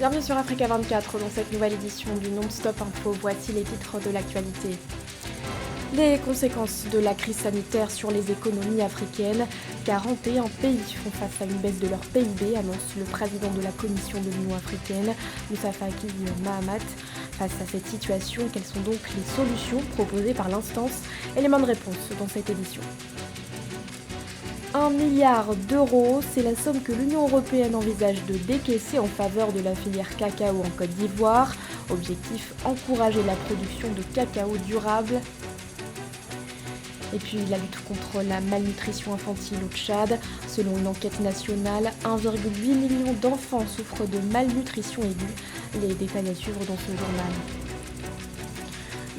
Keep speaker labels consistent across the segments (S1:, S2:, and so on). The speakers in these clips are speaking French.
S1: Bienvenue sur Africa 24 dans cette nouvelle édition du Non-Stop Info. Voici les titres de l'actualité. Les conséquences de la crise sanitaire sur les économies africaines. 41 pays font face à une baisse de leur PIB, annonce le président de la Commission de l'Union africaine, Moussa Faki Mahamat. Face à cette situation, quelles sont donc les solutions proposées par l'instance? Élément de réponse dans cette édition. 1 milliard d'euros, c'est la somme que l'Union européenne envisage de décaisser en faveur de la filière cacao en Côte d'Ivoire. Objectif, encourager la production de cacao durable. Et puis la lutte contre la malnutrition infantile au Tchad. Selon une enquête nationale, 1,8 million d'enfants souffrent de malnutrition aiguë. Les détails à suivre dans ce journal.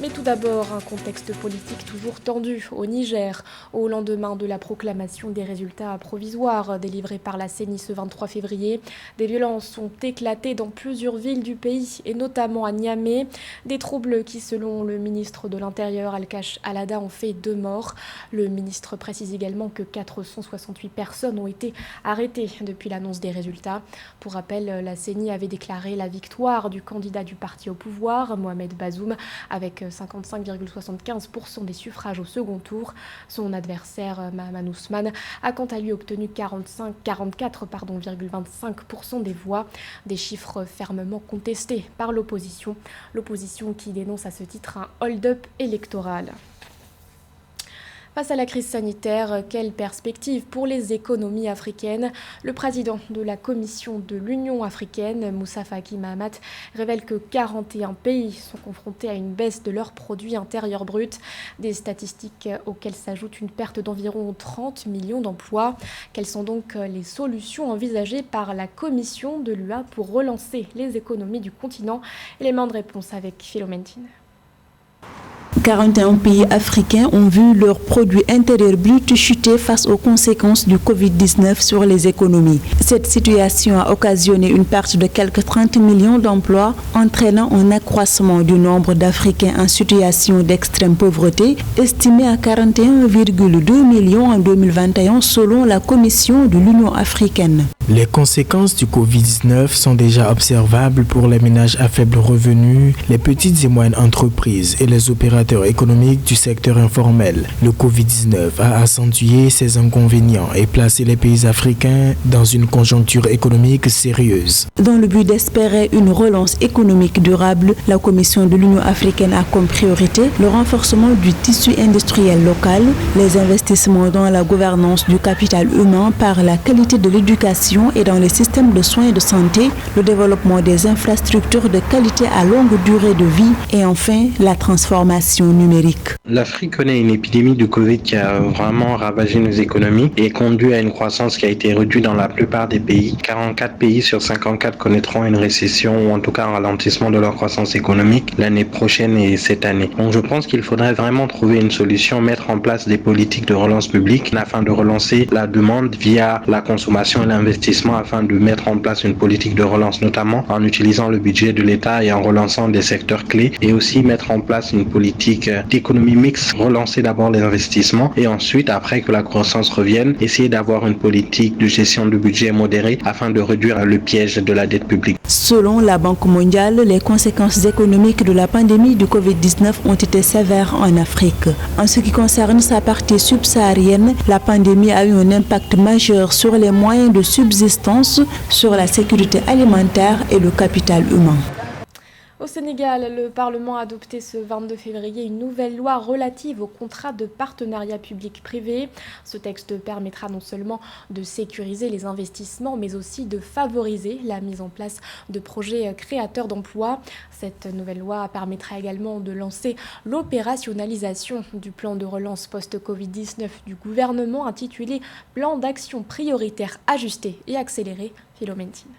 S1: Mais tout d'abord, un contexte politique toujours tendu au Niger, au lendemain de la proclamation des résultats provisoires délivrés par la CENI ce 23 février. Des violences ont éclaté dans plusieurs villes du pays, et notamment à Niamey. Des troubles qui, selon le ministre de l'Intérieur, Al-Kash Alada, ont fait 2 morts. Le ministre précise également que 468 personnes ont été arrêtées depuis l'annonce des résultats. Pour rappel, la CENI avait déclaré la victoire du candidat du parti au pouvoir, Mohamed Bazoum, avec 55,75% des suffrages au second tour. Son adversaire, Mahaman Ousmane, a quant à lui obtenu 44,25% des voix, des chiffres fermement contestés par l'opposition. L'opposition qui dénonce à ce titre un hold-up électoral. Face à la crise sanitaire, quelle perspective pour les économies africaines? Le président de la Commission de l'Union africaine, Moussa Faki Mahamat, révèle que 41 pays sont confrontés à une baisse de leur produit intérieur brut. Des statistiques auxquelles s'ajoute une perte d'environ 30 millions d'emplois. Quelles sont donc les solutions envisagées par la Commission de l'UA pour relancer les économies du continent? Élément de réponse avec Philomentine.
S2: 41 pays africains ont vu leur produit intérieur brut chuter face aux conséquences du Covid-19 sur les économies. Cette situation a occasionné une perte de quelques 30 millions d'emplois, entraînant un accroissement du nombre d'Africains en situation d'extrême pauvreté, estimé à 41,2 millions en 2021 selon la Commission de l'Union africaine.
S3: Les conséquences du Covid-19 sont déjà observables pour les ménages à faible revenu, les petites et moyennes entreprises et les opérateurs économiques du secteur informel. Le Covid-19 a accentué ces inconvénients et placé les pays africains dans une conjoncture économique sérieuse.
S2: Dans le but d'espérer une relance économique durable, la Commission de l'Union africaine a comme priorité le renforcement du tissu industriel local, les investissements dans la gouvernance du capital humain par la qualité de l'éducation et dans les systèmes de soins et de santé, le développement des infrastructures de qualité à longue durée de vie et enfin la transformation numérique.
S4: L'Afrique connaît une épidémie de Covid qui a vraiment ravagé nos économies et conduit à une croissance qui a été réduite dans la plupart des pays. 44 pays sur 54 connaîtront une récession ou en tout cas un ralentissement de leur croissance économique l'année prochaine et cette année. Donc je pense qu'il faudrait vraiment trouver une solution, mettre en place des politiques de relance publique afin de relancer la demande via la consommation et l'investissement afin de mettre en place une politique de relance, notamment en utilisant le budget de l'État et en relançant des secteurs clés et aussi mettre en place une politique d'économie mixte, relancer d'abord les investissements et ensuite, après que la croissance revienne, essayer d'avoir une politique de gestion de budget modérée afin de réduire le piège de la dette publique.
S2: Selon la Banque mondiale, les conséquences économiques de la pandémie du Covid-19 ont été sévères en Afrique. En ce qui concerne sa partie subsaharienne, la pandémie a eu un impact majeur sur les moyens de subsistance, sur la sécurité alimentaire et le capital humain.
S1: Au Sénégal, le Parlement a adopté ce 22 février une nouvelle loi relative aux contrats de partenariat public-privé. Ce texte permettra non seulement de sécuriser les investissements, mais aussi de favoriser la mise en place de projets créateurs d'emplois. Cette nouvelle loi permettra également de lancer l'opérationnalisation du plan de relance post-Covid-19 du gouvernement intitulé « Plan d'action prioritaire ajusté et accéléré ». Philomentine.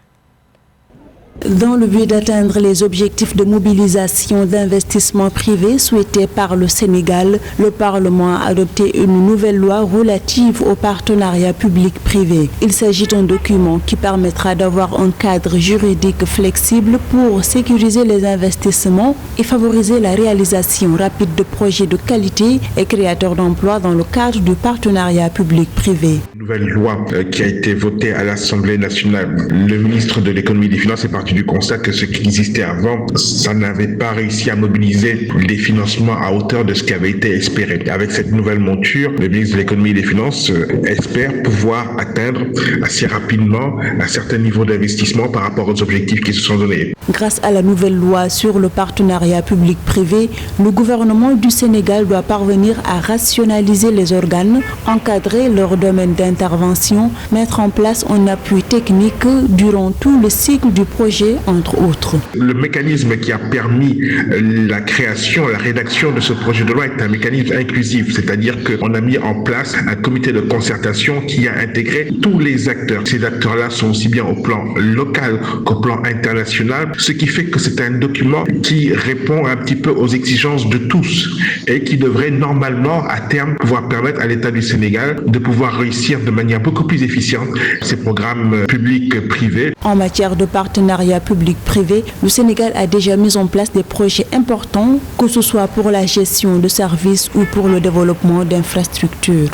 S2: Dans le but d'atteindre les objectifs de mobilisation d'investissement privé souhaités par le Sénégal, le Parlement a adopté une nouvelle loi relative au partenariat public-privé. Il s'agit d'un document qui permettra d'avoir un cadre juridique flexible pour sécuriser les investissements et favoriser la réalisation rapide de projets de qualité et créateurs d'emplois dans le cadre du partenariat public-privé.
S5: nouvelle loi qui a été votée à l'Assemblée nationale, le ministre de l'économie et des finances est parti du constat que ce qui existait avant, ça n'avait pas réussi à mobiliser les financements à hauteur de ce qui avait été espéré. Avec cette nouvelle monture, le ministre de l'économie et des finances espère pouvoir atteindre assez rapidement un certain niveau d'investissement par rapport aux objectifs qui se sont donnés.
S2: Grâce à la nouvelle loi sur le partenariat public-privé, le gouvernement du Sénégal doit parvenir à rationaliser les organes, encadrer leur domaine d'intervention, mettre en place un appui technique durant tout le cycle du projet, entre autres.
S5: Le mécanisme qui a permis la création, la rédaction de ce projet de loi est un mécanisme inclusif, c'est-à-dire qu'on a mis en place un comité de concertation qui a intégré tous les acteurs. Ces acteurs-là sont aussi bien au plan local qu'au plan international, ce qui fait que c'est un document qui répond un petit peu aux exigences de tous et qui devrait normalement à terme pouvoir permettre à l'État du Sénégal de pouvoir réussir de manière beaucoup plus efficiente ces programmes publics-privés.
S2: En matière de partenariat public-privé, le Sénégal a déjà mis en place des projets importants, que ce soit pour la gestion de services ou pour le développement d'infrastructures.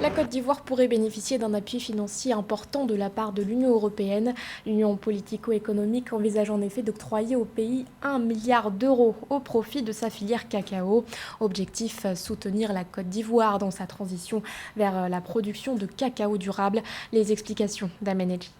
S1: La Côte d'Ivoire pourrait bénéficier d'un appui financier important de la part de l'Union européenne. L'Union politico-économique envisage en effet d'octroyer au pays 1 milliard d'euros au profit de sa filière cacao. Objectif, soutenir la Côte d'Ivoire dans sa transition vers la production de cacao durable. Les explications d'Amenedji.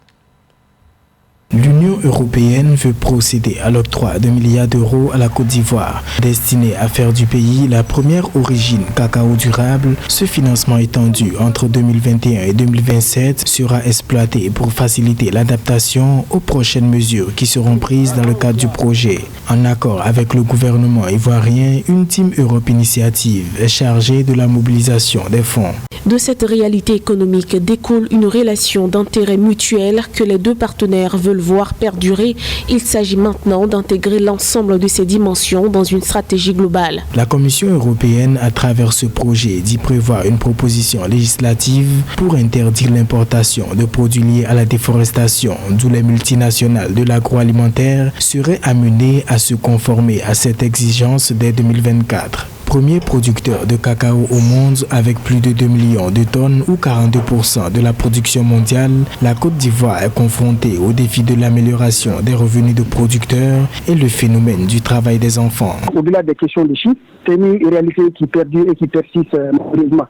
S3: L'Union européenne veut procéder à l'octroi de milliards d'euros à la Côte d'Ivoire, destiné à faire du pays la première origine cacao durable. Ce financement étendu entre 2021 et 2027 sera exploité pour faciliter l'adaptation aux prochaines mesures qui seront prises dans le cadre du projet. En accord avec le gouvernement ivoirien, une Team Europe Initiative est chargée de la mobilisation des fonds.
S6: De cette réalité économique découle une relation d'intérêt mutuel que les deux partenaires veulent voir perdurer. Il s'agit maintenant d'intégrer l'ensemble de ces dimensions dans une stratégie globale.
S3: La Commission européenne, à travers ce projet, dit prévoir une proposition législative pour interdire l'importation de produits liés à la déforestation, d'où les multinationales de l'agroalimentaire seraient amenées à se conformer à cette exigence dès 2024. Premier producteur de cacao au monde avec plus de 2 millions de tonnes ou 42% de la production mondiale, la Côte d'Ivoire est confrontée au défi de l'amélioration des revenus de producteurs et le phénomène du travail des enfants.
S7: Au-delà des questions de chiffres, c'est une réalité qui perdure et qui persiste malheureusement.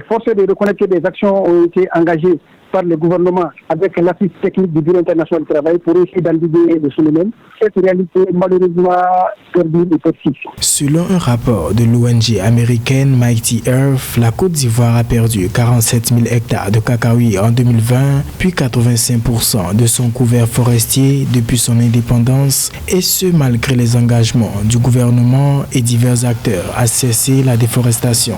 S7: Force est de reconnaître que des actions ont été engagées par le gouvernement avec l'assise technique du Bureau international du travail pour essayer d'endiguer le phénomène. Cette réalité, malheureusement, perdure et persiste.
S3: Selon un rapport de l'ONG américaine Mighty Earth, la Côte d'Ivoire a perdu 47 000 hectares de cacaoyer en 2020, puis 85% de son couvert forestier depuis son indépendance, et ce malgré les engagements du gouvernement et divers acteurs à cesser la déforestation.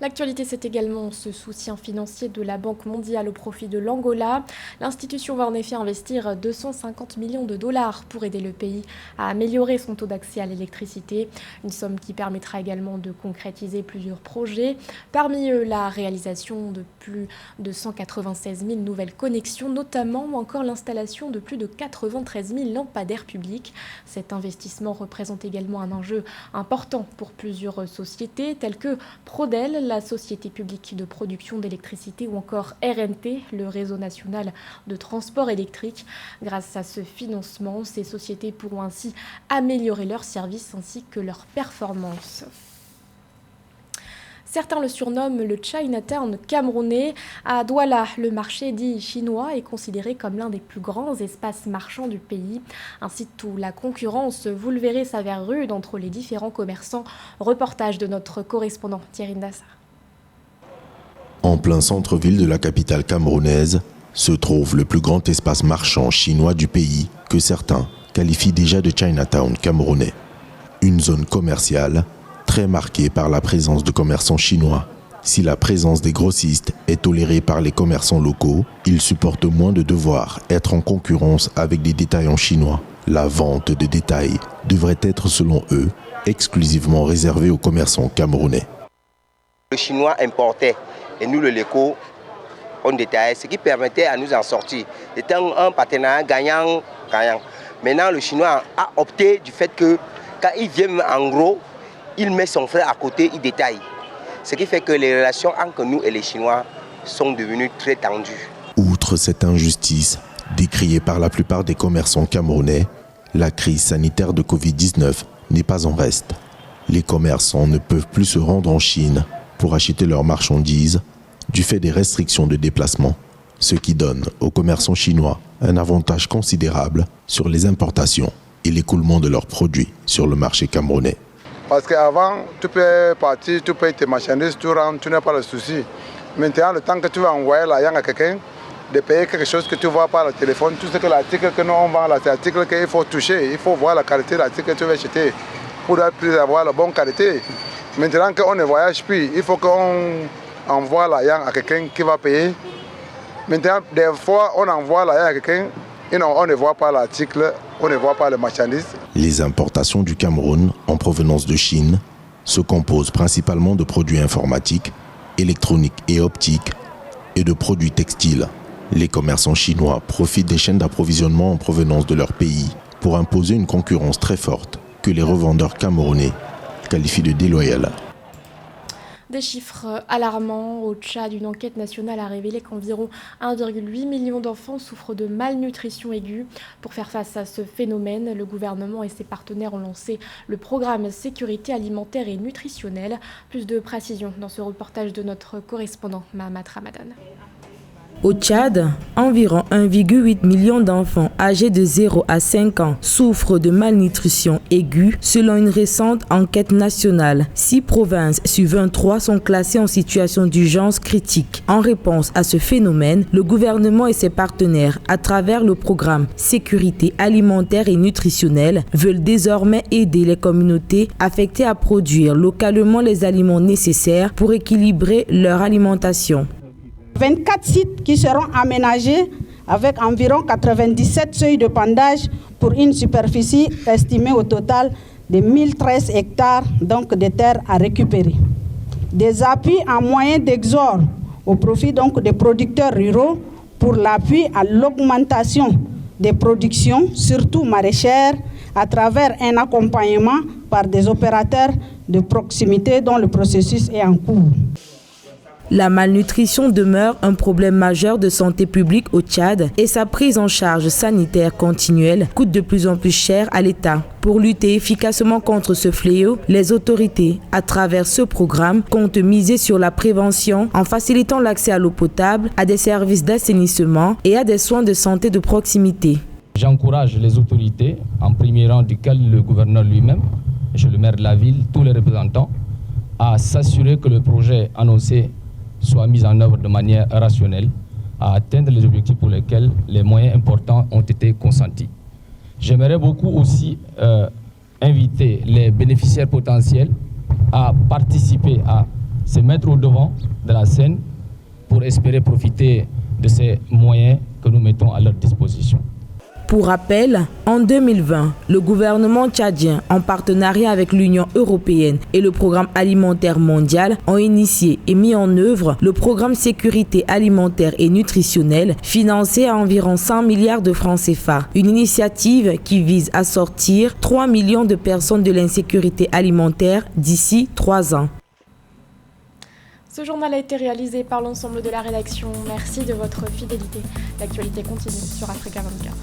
S1: L'actualité, c'est également ce soutien financier de la Banque mondiale au profit de l'Angola. L'institution va en effet investir 250 millions de dollars pour aider le pays à améliorer son taux d'accès à l'électricité. Une somme qui permettra également de concrétiser plusieurs projets. Parmi eux, la réalisation de plus de 196 000 nouvelles connexions, notamment, ou encore l'installation de plus de 93 000 lampadaires publics. Cet investissement représente également un enjeu important pour plusieurs sociétés, telles que Prodel, la Société publique de production d'électricité, ou encore RNT, le réseau national de transport électrique. Grâce à ce financement, ces sociétés pourront ainsi améliorer leurs services ainsi que leurs performances. Certains le surnomment le Chinatown camerounais. À Douala, le marché dit chinois est considéré comme l'un des plus grands espaces marchands du pays. Ainsi, toute la concurrence, vous le verrez, s'avère rude entre les différents commerçants. Reportage de notre correspondant Thierry Ndassar.
S8: En plein centre-ville de la capitale camerounaise se trouve le plus grand espace marchand chinois du pays que certains qualifient déjà de Chinatown camerounais. Une zone commerciale très marquée par la présence de commerçants chinois. Si la présence des grossistes est tolérée par les commerçants locaux, ils supportent moins de devoir être en concurrence avec des détaillants chinois. La vente de détail devrait être, selon eux, exclusivement réservée aux commerçants camerounais.
S9: Le chinois importait et nous, le locaux, on détaillait, ce qui permettait à nous en sortir. C'était un partenariat gagnant-gagnant. Maintenant, le chinois a opté du fait que quand il vient en gros, il met son frère à côté, il détaille. Ce qui fait que les relations entre nous et les Chinois sont devenus très tendus.
S8: Outre cette injustice, décriée par la plupart des commerçants camerounais, la crise sanitaire de Covid-19 n'est pas en reste. Les commerçants ne peuvent plus se rendre en Chine pour acheter leurs marchandises du fait des restrictions de déplacement, ce qui donne aux commerçants chinois un avantage considérable sur les importations et l'écoulement de leurs produits sur le marché camerounais.
S10: Parce qu'avant, tu peux partir, tu payes tes marchandises, tu rentres, tu n'as pas le souci. Maintenant, le temps que tu vas envoyer l'argent à quelqu'un, de payer quelque chose que tu vois par le téléphone, tout ce que l'article que nous on vend là, c'est l'article qu'il faut toucher, il faut voir la qualité de l'article que tu veux acheter pour avoir la bonne qualité. Maintenant qu'on ne voyage plus, il faut qu'on envoie l'argent à quelqu'un qui va payer. Maintenant, des fois, on envoie l'argent à quelqu'un et on ne voit pas l'article, on ne voit pas le marchandise. Les importations du Cameroun en provenance de Chine se composent principalement de produits informatiques, électroniques et optiques et de produits textiles. Les commerçants chinois profitent des chaînes d'approvisionnement en provenance de leur pays pour imposer une concurrence très forte que les revendeurs camerounais qualifient de déloyale.
S1: Des chiffres alarmants. Au Tchad, une enquête nationale a révélé qu'environ 1,8 million d'enfants souffrent de malnutrition aiguë. Pour faire face à ce phénomène, le gouvernement et ses partenaires ont lancé le programme Sécurité alimentaire et nutritionnelle. Plus de précisions dans ce reportage de notre correspondant Mahamat Ramadan.
S11: Au Tchad, environ 1,8 million d'enfants âgés de 0 à 5 ans souffrent de malnutrition aiguë selon une récente enquête nationale. 6 provinces sur 23 sont classées en situation d'urgence critique. En réponse à ce phénomène, le gouvernement et ses partenaires, à travers le programme Sécurité alimentaire et nutritionnelle, veulent désormais aider les communautés affectées à produire localement les aliments nécessaires pour équilibrer leur alimentation.
S12: 24 sites qui seront aménagés avec environ 97 seuils de pandage pour une superficie estimée au total de 1013 hectares donc de terres à récupérer. Des appuis en moyens d'exor au profit donc des producteurs ruraux pour l'appui à l'augmentation des productions, surtout maraîchères, à travers un accompagnement par des opérateurs de proximité dont le processus est en cours.
S11: La malnutrition demeure un problème majeur de santé publique au Tchad et sa prise en charge sanitaire continuelle coûte de plus en plus cher à l'État. Pour lutter efficacement contre ce fléau, les autorités, à travers ce programme, comptent miser sur la prévention en facilitant l'accès à l'eau potable, à des services d'assainissement et à des soins de santé de proximité.
S13: J'encourage les autorités, en premier rang duquel le gouverneur lui-même, le maire de la ville, tous les représentants, à s'assurer que le projet annoncé soit mis en œuvre de manière rationnelle à atteindre les objectifs pour lesquels les moyens importants ont été consentis. J'aimerais beaucoup aussi inviter les bénéficiaires potentiels à participer, à se mettre au devant de la scène pour espérer profiter de ces moyens que nous mettons à leur disposition.
S11: Pour rappel, en 2020, le gouvernement tchadien, en partenariat avec l'Union européenne et le Programme alimentaire mondial, ont initié et mis en œuvre le programme Sécurité alimentaire et nutritionnelle, financé à environ 100 milliards de francs CFA. Une initiative qui vise à sortir 3 millions de personnes de l'insécurité alimentaire d'ici 3 ans.
S1: Ce journal a été réalisé par l'ensemble de la rédaction. Merci de votre fidélité. L'actualité continue sur Africa 24.